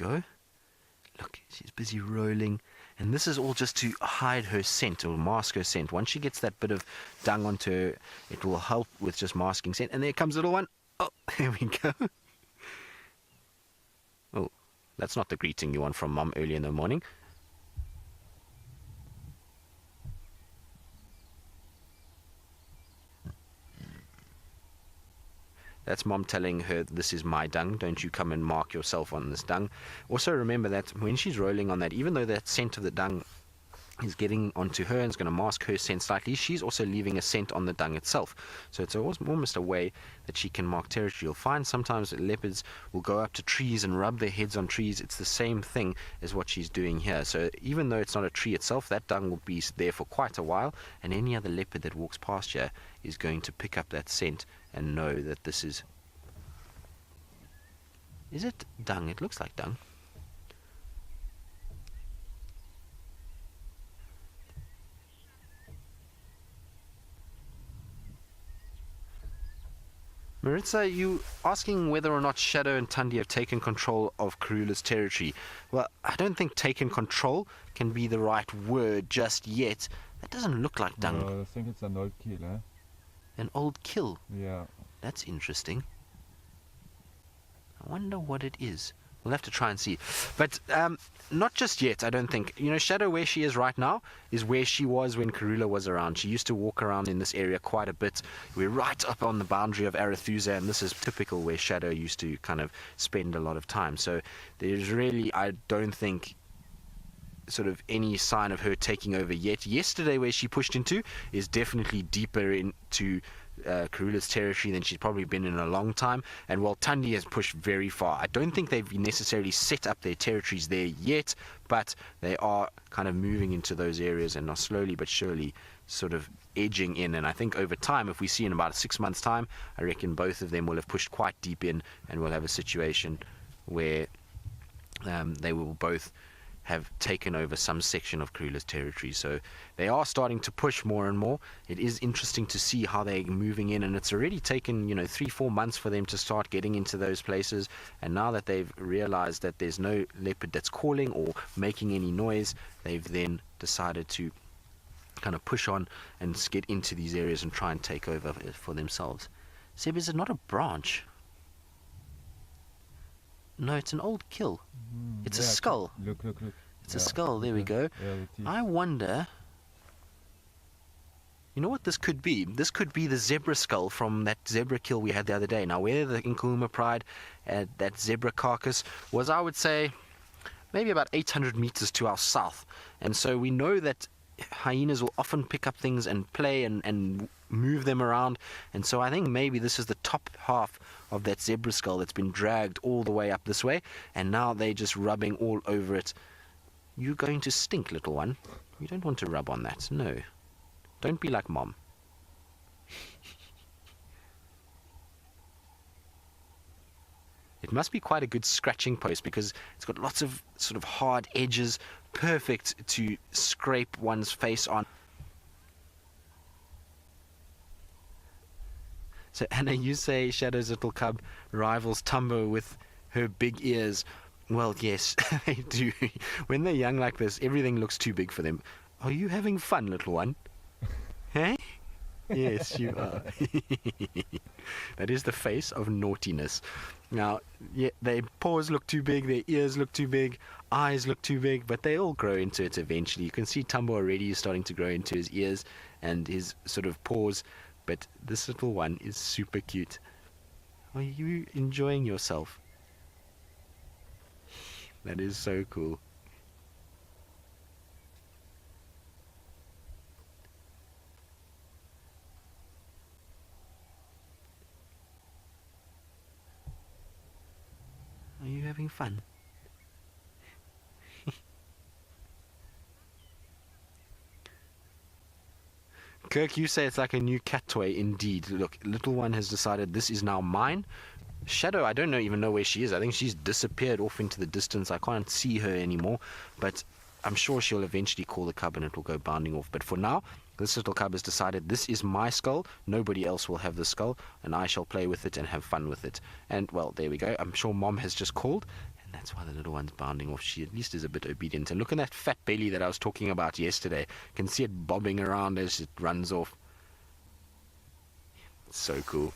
go. Look, she's busy rolling. And this is all just to hide her scent or mask her scent. Once she gets that bit of dung onto her, it will help with just masking scent. And there comes little one. Oh, there we go. Oh, that's not the greeting you want from Mom early in the morning. That's Mom telling her, this is my dung, don't you come and mark yourself on this dung. Also remember that when she's rolling on that, even though that scent of the dung is getting onto her and is going to mask her scent slightly, she's also leaving a scent on the dung itself. So it's almost a way that she can mark territory. You'll find sometimes that leopards will go up to trees and rub their heads on trees. It's the same thing as what she's doing here. So even though it's not a tree itself, that dung will be there for quite a while, and any other leopard that walks past here is going to pick up that scent and know that this is it dung? It looks like dung. Maritza, you asking whether or not Shadow and Tundi have taken control of Karula's territory. Well, I don't think taken control can be the right word just yet. That doesn't look like dung. I think it's an old kill, eh? An old kill? Yeah. That's interesting. I wonder what it is. We'll have to try and see. But not just yet, I don't think. You know, Shadow, where she is right now, is where she was when Karula was around. She used to walk around in this area quite a bit. We're right up on the boundary of Arethusa, and this is typical where Shadow used to kind of spend a lot of time. So there's really, I don't think, sort of any sign of her taking over yet. Yesterday, where she pushed into, is definitely deeper into Karula's territory than she's probably been in a long time, and while Tundi has pushed very far, I don't think they've necessarily set up their territories there yet, but they are kind of moving into those areas and are slowly but surely sort of edging in. And I think over time, if we see in about 6 months time, I reckon both of them will have pushed quite deep in, and we'll have a situation where they will both have taken over some section of Karula's territory. So they are starting to push more and more. It is interesting to see how they're moving in, and it's already taken 3-4 months for them to start getting into those places. And now that they've realized that there's no leopard that's calling or making any noise, they've then decided to kind of push on and get into these areas and try and take over for themselves. Seb, is it not a branch? No, it's an old kill. It's a skull. Look. It's a skull. There we go. I wonder, you know what this could be? This could be the zebra skull from that zebra kill we had the other day. Now, where the Nkuhuma Pride, that zebra carcass was, I would say, maybe about 800 meters to our south. And so we know that hyenas will often pick up things and play and move them around, and so I think maybe this is the top half of that zebra skull that's been dragged all the way up this way, and now they're just rubbing all over it. You're going to stink, little one. You don't want to rub on that. No, don't be like Mom. It must be quite a good scratching post because it's got lots of sort of hard edges, perfect to scrape one's face on. So Anna, you say Shadow's little cub rivals Tumbo with her big ears. Well, yes, they do. When they're young like this, everything looks too big for them. Are you having fun, little one? Hey? Yes, you are. That is the face of naughtiness. Now, yeah, their paws look too big, their ears look too big, eyes look too big, but they all grow into it eventually. You can see Tumbo already is starting to grow into his ears and his sort of paws, but this little one is super cute. Are you enjoying yourself? That is so cool. Are you having fun? Kirk, you say it's like a new cat toy. Indeed. Look, little one has decided this is now mine. Shadow, I don't even know where she is. I think she's disappeared off into the distance. I can't see her anymore, but I'm sure she'll eventually call the cub and it will go bounding off. But for now, this little cub has decided this is my skull. Nobody else will have the skull, and I shall play with it and have fun with it. And, well, there we go. I'm sure Mom has just called, And that's why the little one's bounding off. She at least is a bit obedient. And look at that fat belly that I was talking about yesterday. You can see it bobbing around as it runs off. So cool.